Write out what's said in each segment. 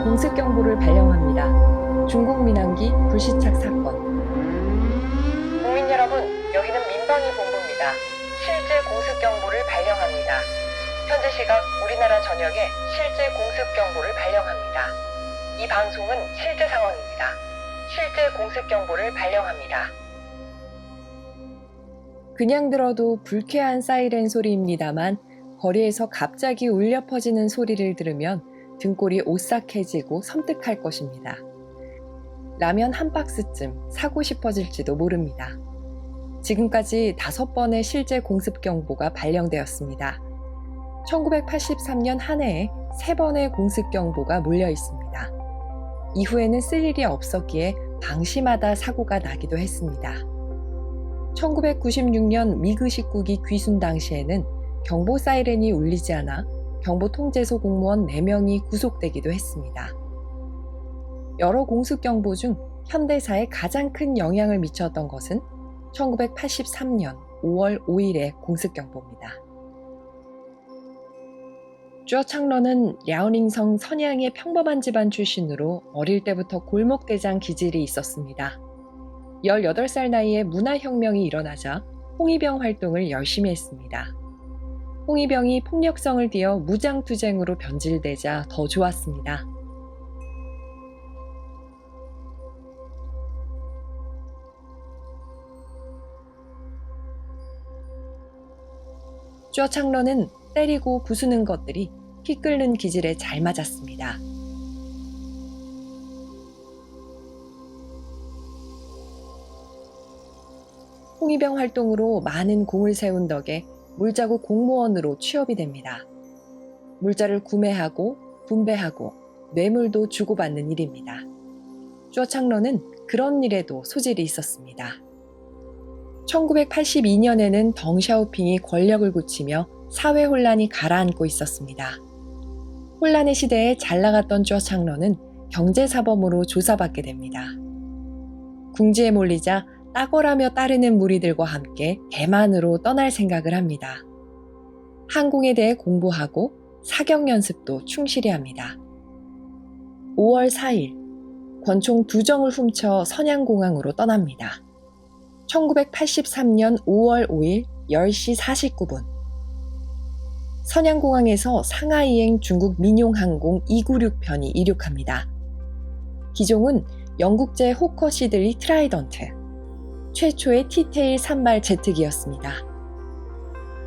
공습 경보를 발령합니다. 중국 민항기 불시착 사건. 국민 여러분, 여기는 민방위 본부입니다. 실제 공습 경보를 발령합니다. 현재 시각 우리나라 전역에 실제 공습 경보를 발령합니다. 이 방송은 실제 상황입니다. 실제 공습 경보를 발령합니다. 그냥 들어도 불쾌한 사이렌 소리입니다만 거리에서 갑자기 울려 퍼지는 소리를 들으면 등골이 오싹해지고 섬뜩할 것입니다. 라면 한 박스쯤 사고 싶어질지도 모릅니다. 지금까지 5번의 실제 공습 경보가 발령되었습니다. 1983년 한 해에 3번의 공습 경보가 몰려 있습니다. 이후에는 쓸 일이 없었기에 방시마다 사고가 나기도 했습니다. 1996년 미그 19기 귀순 당시에는 경보 사이렌이 울리지 않아 경보통제소 공무원 4명이 구속되기도 했습니다. 여러 공습 경보 중 현대사에 가장 큰 영향을 미쳤던 것은 1983년 5월 5일의 공습 경보입니다. 쭈어 창런은 랴오닝성 선양의 평범한 집안 출신으로 어릴 때부터 골목대장 기질이 있었습니다. 18살 나이에 문화혁명이 일어나자 홍위병 활동을 열심히 했습니다. 홍위병이 폭력성을 띠어 무장투쟁으로 변질되자 더 좋았습니다. 쭈어 창런은 때리고 부수는 것들이 피 끓는 기질에 잘 맞았습니다. 홍위병 활동으로 많은 공을 세운 덕에 물자국 공무원으로 취업이 됩니다. 물자를 구매하고 분배하고 뇌물도 주고받는 일입니다. 쭈어 창런은 그런 일에도 소질이 있었습니다. 1982년에는 덩샤오핑이 권력을 굳히며 사회 혼란이 가라앉고 있었습니다. 혼란의 시대에 잘 나갔던 쭈어 창런은 경제사범으로 조사받게 됩니다. 궁지에 몰리자 따거라며 따르는 무리들과 함께 대만으로 떠날 생각을 합니다. 항공에 대해 공부하고 사격 연습도 충실히 합니다. 5월 4일, 권총 2정을 훔쳐 선양공항으로 떠납니다. 1983년 5월 5일 10시 49분. 선양공항에서 상하이행 중국 민용항공 296편이 이륙합니다. 기종은 영국제 호커 시들리 트라이던트, 최초의 티테일 산발 제트기였습니다.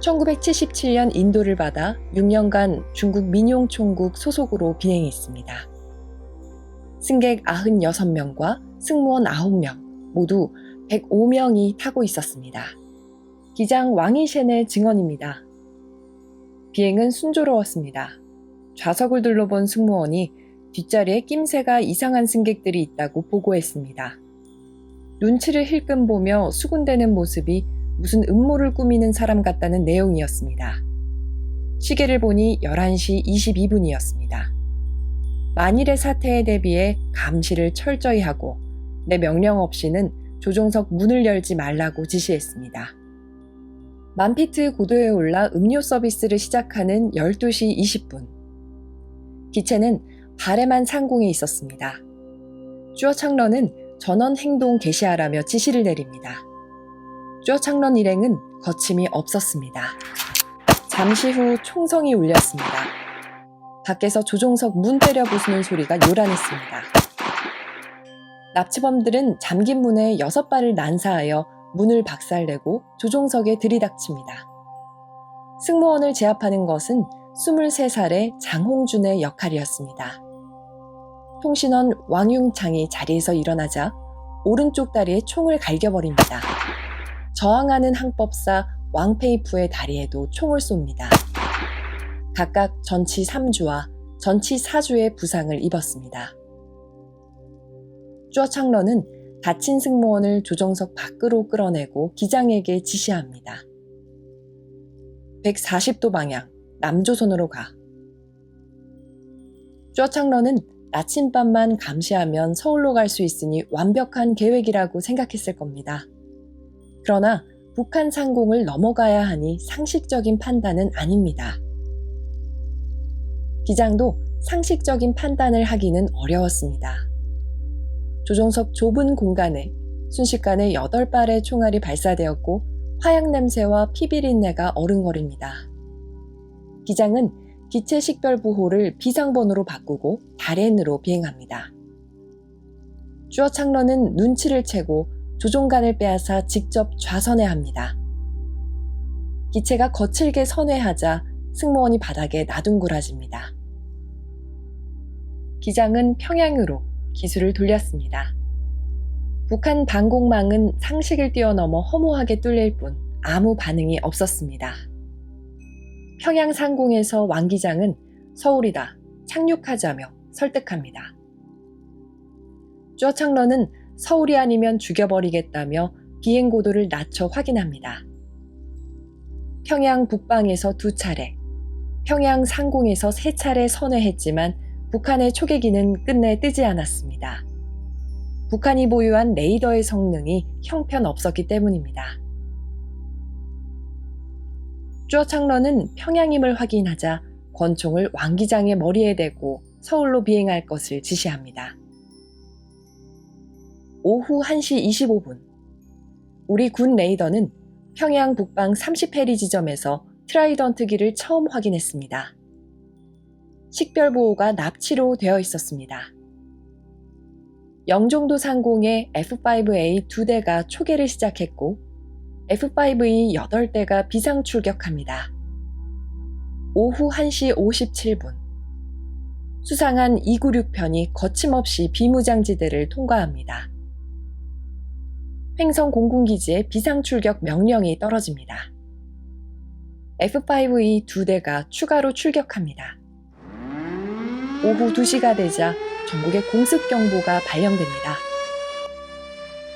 1977년 인도를 받아 6년간 중국 민용총국 소속으로 비행했습니다. 승객 96명과 승무원 9명, 모두 105명이 타고 있었습니다. 기장 왕이셴의 증언입니다. 비행은 순조로웠습니다. 좌석을 둘러본 승무원이 뒷자리에 낌새가 이상한 승객들이 있다고 보고했습니다. 눈치를 힐끔 보며 수군대는 모습이 무슨 음모를 꾸미는 사람 같다는 내용이었습니다. 시계를 보니 11시 22분이었습니다. 만일의 사태에 대비해 감시를 철저히 하고 내 명령 없이는 조종석 문을 열지 말라고 지시했습니다. 만피트 고도에 올라 음료 서비스를 시작하는 12시 20분. 기체는 바레만 상공에 있었습니다. 쭈어 창런은 전원 행동 개시하라며 지시를 내립니다. 쭈어 창런 일행은 거침이 없었습니다. 잠시 후 총성이 울렸습니다. 밖에서 조종석 문 때려 부수는 소리가 요란했습니다. 납치범들은 잠긴 문에 6발을 난사하여 문을 박살내고 조종석에 들이닥칩니다. 승무원을 제압하는 것은 23살의 장홍준의 역할이었습니다. 통신원 왕융창이 자리에서 일어나자 오른쪽 다리에 총을 갈겨버립니다. 저항하는 항법사 왕페이프의 다리에도 총을 쏩니다. 각각 전치 3주와 전치 4주의 부상을 입었습니다. 쭈어 창런은 다친 승무원을 조종석 밖으로 끌어내고 기장에게 지시합니다. 140도 방향, 남조선으로 가. 쭈어 창런은 나침반만 감시하면 서울로 갈 수 있으니 완벽한 계획이라고 생각했을 겁니다. 그러나 북한 상공을 넘어가야 하니 상식적인 판단은 아닙니다. 기장도 상식적인 판단을 하기는 어려웠습니다. 조종석 좁은 공간에 순식간에 8발의 총알이 발사되었고 화약 냄새와 피 비린내가 어른거립니다. 기장은 기체 식별 부호를 비상번호로 바꾸고 달엔으로 비행합니다. 쭈어 창러는 눈치를 채고 조종관을 빼앗아 직접 좌선해야 합니다. 기체가 거칠게 선회하자 승무원이 바닥에 나둥그러집니다. 기장은 평양으로 기술을 돌렸습니다. 북한 방공망은 상식을 뛰어넘어 허무하게 뚫릴 뿐 아무 반응이 없었습니다. 평양 상공에서 왕 기장은 서울이다, 착륙하자며 설득합니다. 쭈어 창러는 서울이 아니면 죽여버리겠다며 비행 고도를 낮춰 확인합니다. 평양 북방에서 2차례, 평양 상공에서 3차례 선회했지만 북한의 초계기는 끝내 뜨지 않았습니다. 북한이 보유한 레이더의 성능이 형편없었기 때문입니다. 쭈어 창러는 평양임을 확인하자 권총을 왕 기장의 머리에 대고 서울로 비행할 것을 지시합니다. 오후 1시 25분, 우리 군 레이더는 평양 북방 30해리 지점에서 트라이던트기를 처음 확인했습니다. 식별보호가 납치로 되어 있었습니다. 영종도 상공에 F-5A 2대가 초계를 시작했고 F-5E 8대가 비상 출격합니다. 오후 1시 57분, 수상한 296편이 거침없이 비무장지대를 통과합니다. 횡성 공군기지에 비상 출격 명령이 떨어집니다. F-5E 2대가 추가로 출격합니다. 오후 2시가 되자 전국에 공습경보가 발령됩니다.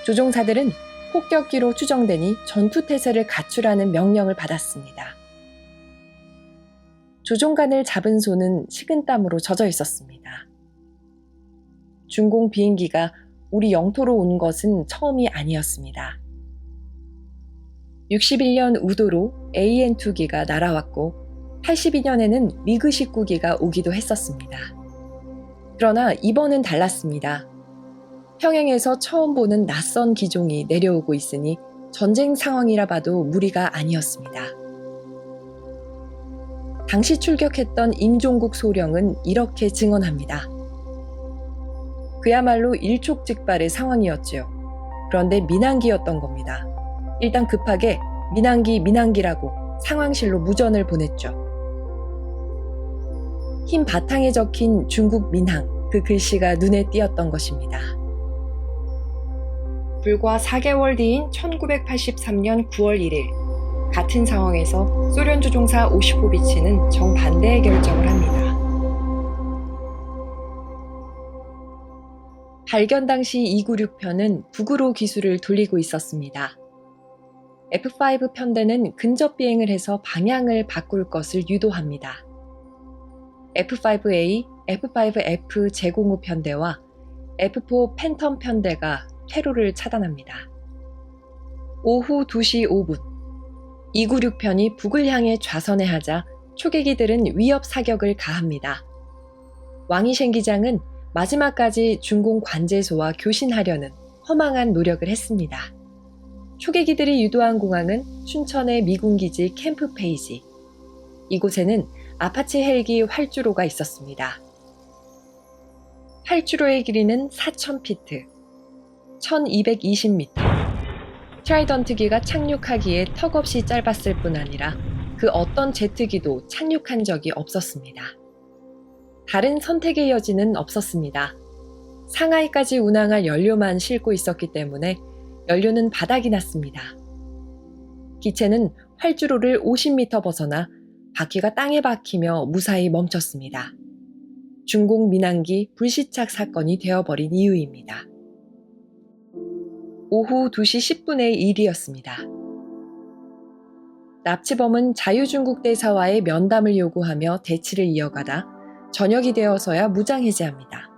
조종사들은 폭격기로 추정되니 전투태세를 갖추라는 명령을 받았습니다. 조종관을 잡은 손은 식은땀으로 젖어 있었습니다. 중공 비행기가 우리 영토로 온 것은 처음이 아니었습니다. 61년 우도로 AN-2기가 날아왔고 82년에는 미그 19기가 오기도 했었습니다. 그러나 이번은 달랐습니다. 평양에서 처음 보는 낯선 기종이 내려오고 있으니 전쟁 상황이라 봐도 무리가 아니었습니다. 당시 출격했던 임종국 소령은 이렇게 증언합니다. 그야말로 일촉즉발의 상황이었지요. 그런데 민항기였던 겁니다. 일단 급하게 민항기라고 상황실로 무전을 보냈죠. 흰 바탕에 적힌 중국 민항, 그 글씨가 눈에 띄었던 것입니다. 불과 4개월 뒤인 1983년 9월 1일, 같은 상황에서 소련 조종사 오시포비치는 정반대의 결정을 합니다. 발견 당시 296편은 북으로 기술을 돌리고 있었습니다. F5 편대는 근접 비행을 해서 방향을 바꿀 것을 유도합니다. F5A, F5F 제공호 편대와 F4 팬텀 편대가 퇴로를 차단합니다. 오후 2시 5분, 296편이 북을 향해 좌선해 하자 초계기들은 위협 사격을 가합니다. 왕이셴 기장은 마지막까지 중공 관제소와 교신하려는 허망한 노력을 했습니다. 초계기들이 유도한 공항은 춘천의 미군기지 캠프 페이지. 이곳에는 아파치 헬기 활주로가 있었습니다. 활주로의 길이는 4,000피트, 1220m. 트라이던트기가 착륙하기에 턱없이 짧았을 뿐 아니라 그 어떤 제트기도 착륙한 적이 없었습니다. 다른 선택의 여지는 없었습니다. 상하이까지 운항할 연료만 싣고 있었기 때문에 연료는 바닥이 났습니다. 기체는 활주로를 50m 벗어나 바퀴가 땅에 박히며 무사히 멈췄습니다. 중공 민항기 불시착 사건이 되어버린 이유입니다. 오후 2시 10분의 일이었습니다. 납치범은 자유중국 대사와의 면담을 요구하며 대치를 이어가다 저녁이 되어서야 무장해제합니다.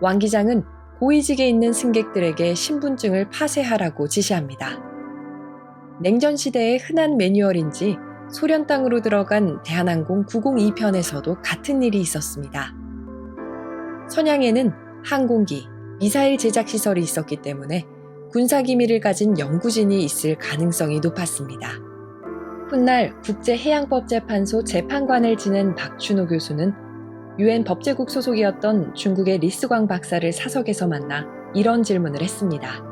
왕 기장은 고위직에 있는 승객들에게 신분증을 파쇄하라고 지시합니다. 냉전시대의 흔한 매뉴얼인지 소련 땅으로 들어간 대한항공 902편에서도 같은 일이 있었습니다. 선양에는 항공기, 미사일 제작 시설이 있었기 때문에 군사기밀을 가진 연구진이 있을 가능성이 높았습니다. 훗날 국제해양법재판소 재판관을 지낸 박준호 교수는 유엔 법제국 소속이었던 중국의 리스광 박사를 사석에서 만나 이런 질문을 했습니다.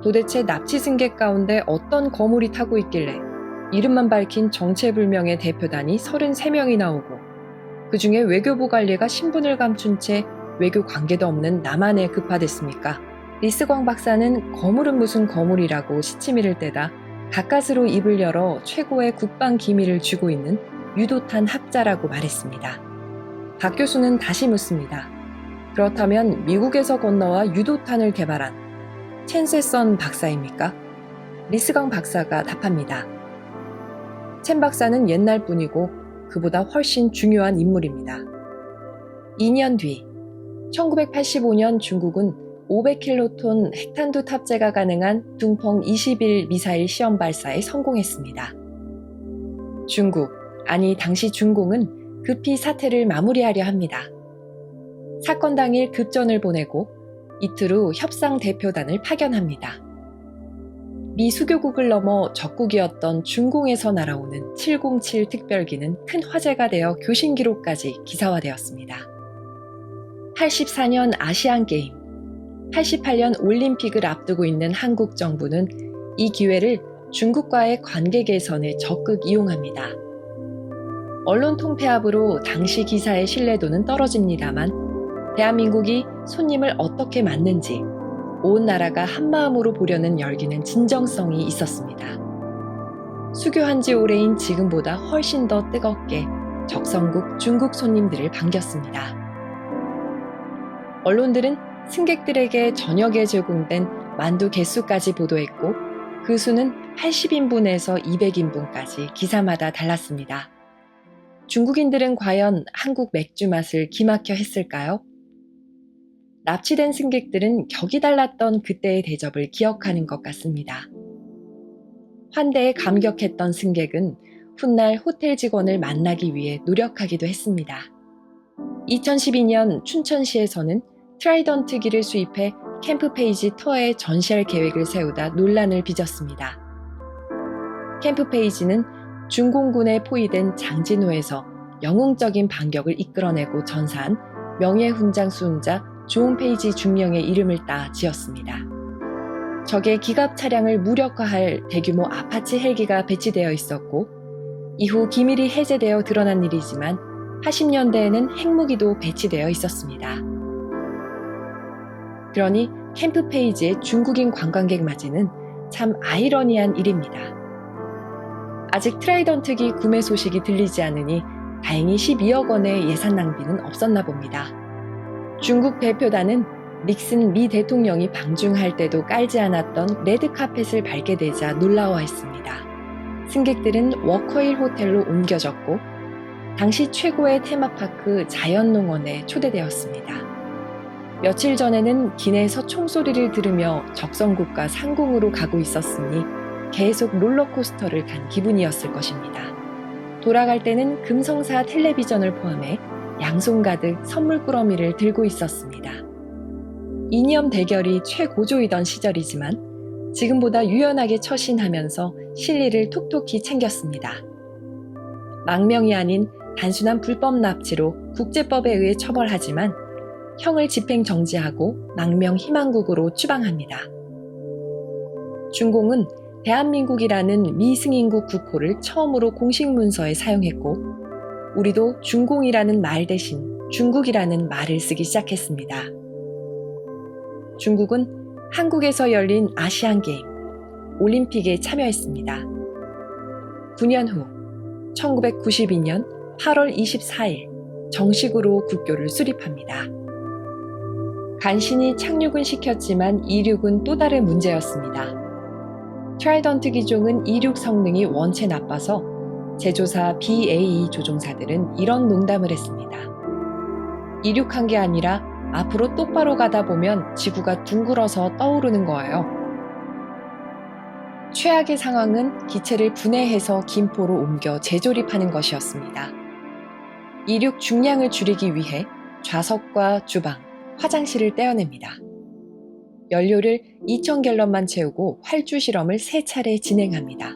도대체 납치 승객 가운데 어떤 거물이 타고 있길래 이름만 밝힌 정체불명의 대표단이 33명이 나오고 그 중에 외교부 관리가 신분을 감춘 채 외교 관계도 없는 남한에 급파됐습니까? 리스광 박사는 거물은 무슨 거물이라고 시치미를 떼다 가까스로 입을 열어 최고의 국방 기밀을 쥐고 있는 유도탄 학자라고 말했습니다. 박 교수는 다시 묻습니다. 그렇다면 미국에서 건너와 유도탄을 개발한 첸세선 박사입니까? 리스광 박사가 답합니다. 첸 박사는 옛날 분이고 그보다 훨씬 중요한 인물입니다. 2년 뒤 1985년 중국은 500킬로톤 핵탄두 탑재가 가능한 둥펑 21 미사일 시험 발사에 성공했습니다. 중국, 아니 당시 중공은 급히 사태를 마무리하려 합니다. 사건 당일 급전을 보내고 이틀 후 협상 대표단을 파견합니다. 미 수교국을 넘어 적국이었던 중공에서 날아오는 707 특별기는 큰 화제가 되어 교신 기록까지 기사화되었습니다. 84년 아시안게임, 88년 올림픽을 앞두고 있는 한국 정부는 이 기회를 중국과의 관계 개선에 적극 이용합니다. 언론 통폐합으로 당시 기사의 신뢰도는 떨어집니다만 대한민국이 손님을 어떻게 맞는지 온 나라가 한마음으로 보려는 열기는 진정성이 있었습니다. 수교한 지 오래인 지금보다 훨씬 더 뜨겁게 적성국 중국 손님들을 반겼습니다. 언론들은 승객들에게 저녁에 제공된 만두 개수까지 보도했고 그 수는 80인분에서 200인분까지 기사마다 달랐습니다. 중국인들은 과연 한국 맥주 맛을 기막혀 했을까요? 납치된 승객들은 격이 달랐던 그때의 대접을 기억하는 것 같습니다. 환대에 감격했던 승객은 훗날 호텔 직원을 만나기 위해 노력하기도 했습니다. 2012년 춘천시에서는 트라이던트기를 수입해 캠프페이지 터에 전시할 계획을 세우다 논란을 빚었습니다. 캠프페이지는 중공군에 포위된 장진호에서 영웅적인 반격을 이끌어내고 전사한 명예훈장 수훈자 존 페이지 중령의 이름을 따 지었습니다. 적의 기갑 차량을 무력화할 대규모 아파치 헬기가 배치되어 있었고 이후 기밀이 해제되어 드러난 일이지만 80년대에는 핵무기도 배치되어 있었습니다. 그러니 캠프페이지의 중국인 관광객 맞이는 참 아이러니한 일입니다. 아직 트라이던트기 구매 소식이 들리지 않으니 다행히 12억 원의 예산 낭비는 없었나 봅니다. 중국 대표단은 닉슨 미 대통령이 방중할 때도 깔지 않았던 레드카펫을 밟게 되자 놀라워했습니다. 승객들은 워커힐 호텔로 옮겨졌고 당시 최고의 테마파크 자연농원에 초대되었습니다. 며칠 전에는 기내에서 총소리를 들으며 적성국가 상공으로 가고 있었으니 계속 롤러코스터를 탄 기분이었을 것입니다. 돌아갈 때는 금성사 텔레비전을 포함해 양손 가득 선물꾸러미를 들고 있었습니다. 이념 대결이 최고조이던 시절이지만 지금보다 유연하게 처신하면서 실리를 톡톡히 챙겼습니다. 망명이 아닌 단순한 불법 납치로 국제법에 의해 처벌하지만 형을 집행 정지하고 망명 희망국으로 추방합니다. 중공은 대한민국이라는 미승인국 국호를 처음으로 공식 문서에 사용했고 우리도 중공이라는 말 대신 중국이라는 말을 쓰기 시작했습니다. 중국은 한국에서 열린 아시안게임, 올림픽에 참여했습니다. 9년 후 1992년 8월 24일 정식으로 국교를 수립합니다. 간신히 착륙은 시켰지만 이륙은 또 다른 문제였습니다. 트라이던트 기종은 이륙 성능이 원체 나빠서 제조사 BAE 조종사들은 이런 농담을 했습니다. 이륙한 게 아니라 앞으로 똑바로 가다 보면 지구가 둥글어서 떠오르는 거예요. 최악의 상황은 기체를 분해해서 김포로 옮겨 재조립하는 것이었습니다. 이륙 중량을 줄이기 위해 좌석과 주방, 화장실을 떼어냅니다. 연료를 2,000갤런만 채우고 활주 실험을 3차례 진행합니다.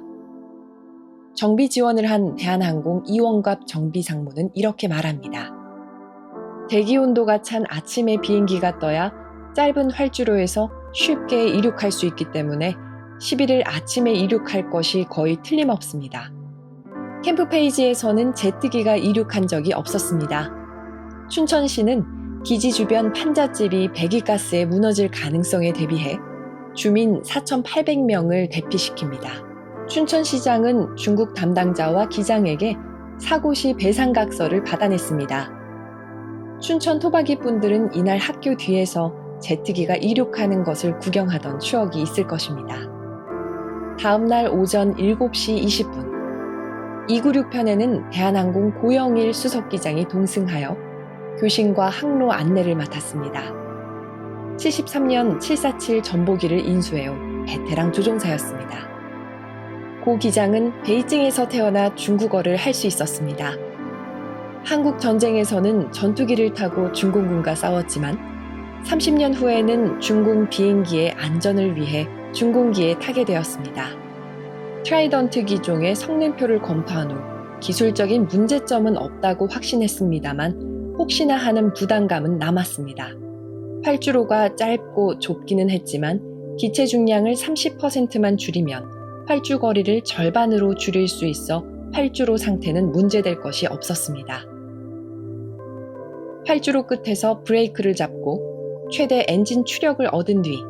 정비 지원을 한 대한항공 이원갑 정비상무는 이렇게 말합니다. 대기 온도가 찬 아침에 비행기가 떠야 짧은 활주로에서 쉽게 이륙할 수 있기 때문에 11일 아침에 이륙할 것이 거의 틀림없습니다. 캠프 페이지에서는 제트기가 이륙한 적이 없었습니다. 춘천시는 기지 주변 판잣집이 배기가스에 무너질 가능성에 대비해 주민 4,800명을 대피시킵니다. 춘천시장은 중국 담당자와 기장에게 사고 시 배상각서를 받아냈습니다. 춘천 토박이 분들은 이날 학교 뒤에서 제트기가 이륙하는 것을 구경하던 추억이 있을 것입니다. 다음날 오전 7시 20분 296편에는 대한항공 고영일 수석기장이 동승하여 교신과 항로 안내를 맡았습니다. 73년 747 전보기를 인수해온 베테랑 조종사였습니다. 고 기장은 베이징에서 태어나 중국어를 할 수 있었습니다. 한국 전쟁에서는 전투기를 타고 중공군과 싸웠지만 30년 후에는 중공 비행기의 안전을 위해 중공기에 타게 되었습니다. 트라이던트 기종의 성능표를 검토한 후 기술적인 문제점은 없다고 확신했습니다만 혹시나 하는 부담감은 남았습니다. 활주로가 짧고 좁기는 했지만 기체 중량을 30%만 줄이면 활주 거리를 절반으로 줄일 수 있어 활주로 상태는 문제될 것이 없었습니다. 활주로 끝에서 브레이크를 잡고 최대 엔진 추력을 얻은 뒤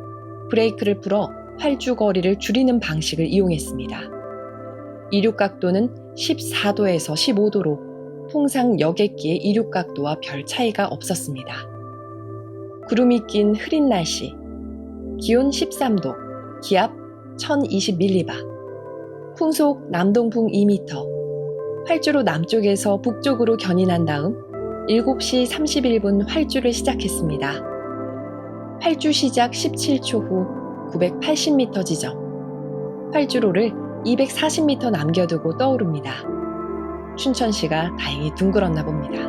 브레이크를 풀어 활주 거리를 줄이는 방식을 이용했습니다. 이륙 각도는 14도에서 15도로 통상 여객기의 이륙 각도와 별 차이가 없었습니다. 구름이 낀 흐린 날씨, 기온 13도, 기압 1020밀리바, 풍속 남동풍 2m, 활주로 남쪽에서 북쪽으로 견인한 다음 7시 31분 활주를 시작했습니다. 활주 시작 17초 후 980m 지점, 활주로를 240m 남겨두고 떠오릅니다. 춘천시가 다행히 둥글었나 봅니다.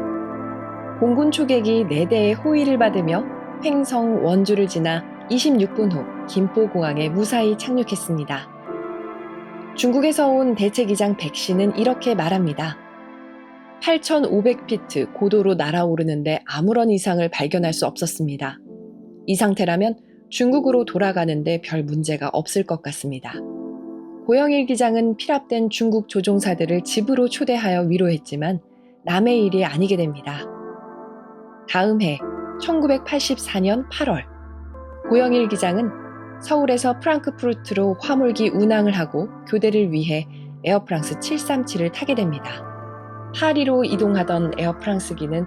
공군 초객이 4대의 호위를 받으며 횡성 원주를 지나 26분 후 김포공항에 무사히 착륙했습니다. 중국에서 온 대체기장 백신은 이렇게 말합니다. 8,500피트 고도로 날아오르는데 아무런 이상을 발견할 수 없었습니다. 이 상태라면 중국으로 돌아가는데 별 문제가 없을 것 같습니다. 고영일 기장은 필압된 중국 조종사들을 집으로 초대하여 위로했지만 남의 일이 아니게 됩니다. 다음 해 1984년 8월 고영일 기장은 서울에서 프랑크푸르트로 화물기 운항을 하고 교대를 위해 에어프랑스 737을 타게 됩니다. 파리로 이동하던 에어프랑스기는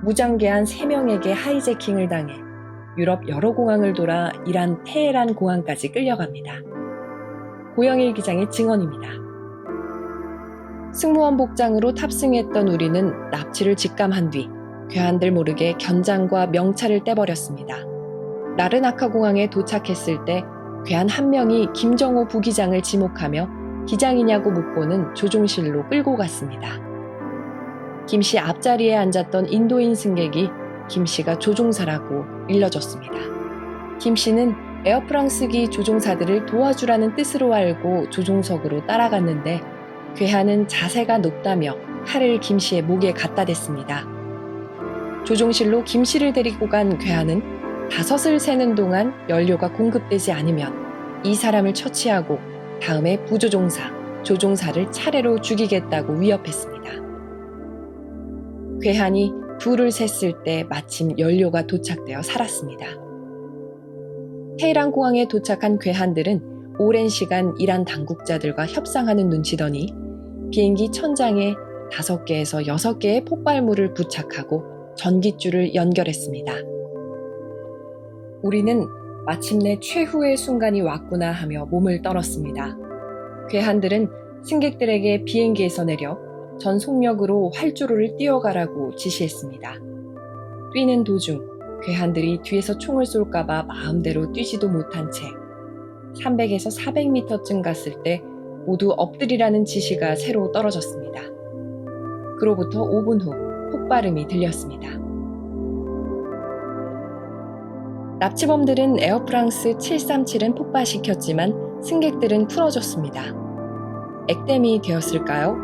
무장괴한 3명에게 하이제킹을 당해 유럽 여러 공항을 돌아 이란 테헤란 공항까지 끌려갑니다. 고영일 기장의 증언입니다. 승무원 복장으로 탑승했던 우리는 납치를 직감한 뒤 괴한들 모르게 견장과 명찰을 떼버렸습니다. 라르나카 공항에 도착했을 때 괴한 한 명이 김정호 부기장을 지목하며 기장이냐고 묻고는 조종실로 끌고 갔습니다. 김씨 앞자리에 앉았던 인도인 승객이 김씨가 조종사라고 일러줬습니다. 김씨는 에어프랑스기 조종사들을 도와주라는 뜻으로 알고 조종석으로 따라갔는데 괴한은 자세가 높다며 칼을 김씨의 목에 갖다 댔습니다. 조종실로 김씨를 데리고 간 괴한은 5을 세는 동안 연료가 공급되지 않으면 이 사람을 처치하고 다음에 부조종사, 조종사를 차례로 죽이겠다고 위협했습니다. 괴한이 2를 셌을 때 마침 연료가 도착되어 살았습니다. 테헤란 공항에 도착한 괴한들은 오랜 시간 이란 당국자들과 협상하는 눈치더니 비행기 천장에 5개에서 6개의 폭발물을 부착하고 전깃줄을 연결했습니다. 우리는 마침내 최후의 순간이 왔구나 하며 몸을 떨었습니다. 괴한들은 승객들에게 비행기에서 내려 전 속력으로 활주로를 뛰어가라고 지시했습니다. 뛰는 도중 괴한들이 뒤에서 총을 쏠까봐 마음대로 뛰지도 못한 채 300에서 400m쯤 갔을 때 모두 엎드리라는 지시가 새로 떨어졌습니다. 그로부터 5분 후 폭발음이 들렸습니다. 납치범들은 에어프랑스 737은 폭발시켰지만 승객들은 풀어줬습니다. 액땜이 되었을까요?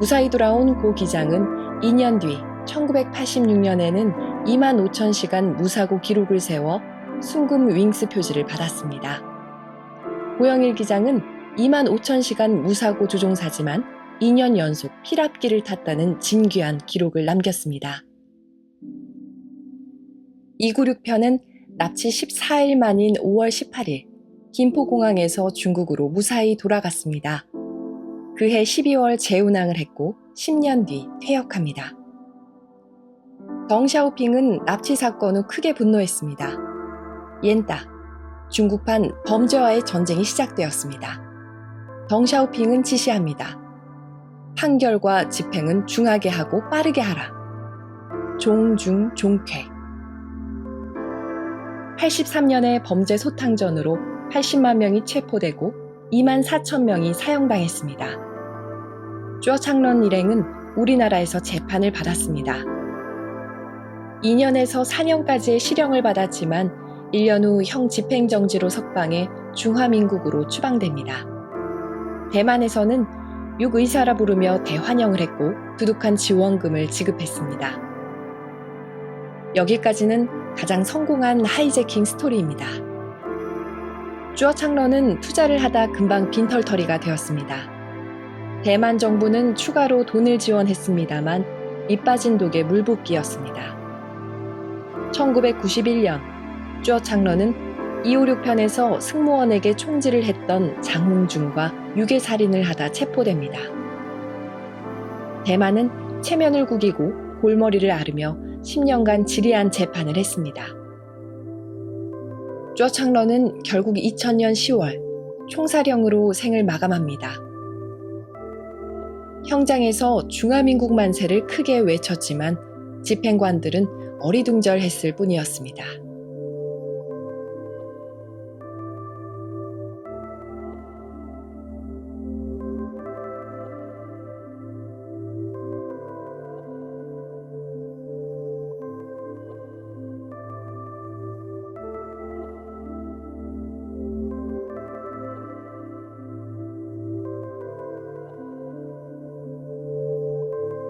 무사히 돌아온 고 기장은 2년 뒤 1986년에는 25,000시간 무사고 기록을 세워 순금 윙스 표지를 받았습니다. 고영일 기장은 25,000시간 무사고 조종사지만 2년 연속 피랍기를 탔다는 진귀한 기록을 남겼습니다. 296편은 납치 14일 만인 5월 18일 김포공항에서 중국으로 무사히 돌아갔습니다. 그해 12월 재운항을 했고 10년 뒤 퇴역합니다. 덩샤오핑은 납치 사건 후 크게 분노했습니다. 옌따, 중국판 범죄와의 전쟁이 시작되었습니다. 덩샤오핑은 지시합니다. 판결과 집행은 중하게 하고 빠르게 하라. 종중 종쾌. 83년의 범죄 소탕전으로 80만 명이 체포되고 2만 4천 명이 사형당했습니다. 쭈어창런 일행은 우리나라에서 재판을 받았습니다. 2년에서 4년까지의 실형을 받았지만 1년 후 형 집행정지로 석방해 중화민국으로 추방됩니다. 대만에서는 육의사라 부르며 대환영을 했고 두둑한 지원금을 지급했습니다. 여기까지는 가장 성공한 하이제킹 스토리입니다. 쭈어창런은 투자를 하다 금방 빈털터리가 되었습니다. 대만 정부는 추가로 돈을 지원했습니다만 밑빠진 독에 물붓기였습니다. 1991년 쭈어창런은 256편에서 승무원에게 총질을 했던 장홍준과 유괴살인을 하다 체포됩니다. 대만은 체면을 구기고 골머리를 앓으며 10년간 지리한 재판을 했습니다. 쭈어창런은 결국 2000년 10월 총살형으로 생을 마감합니다. 형장에서 중화민국 만세를 크게 외쳤지만 집행관들은 어리둥절했을 뿐이었습니다.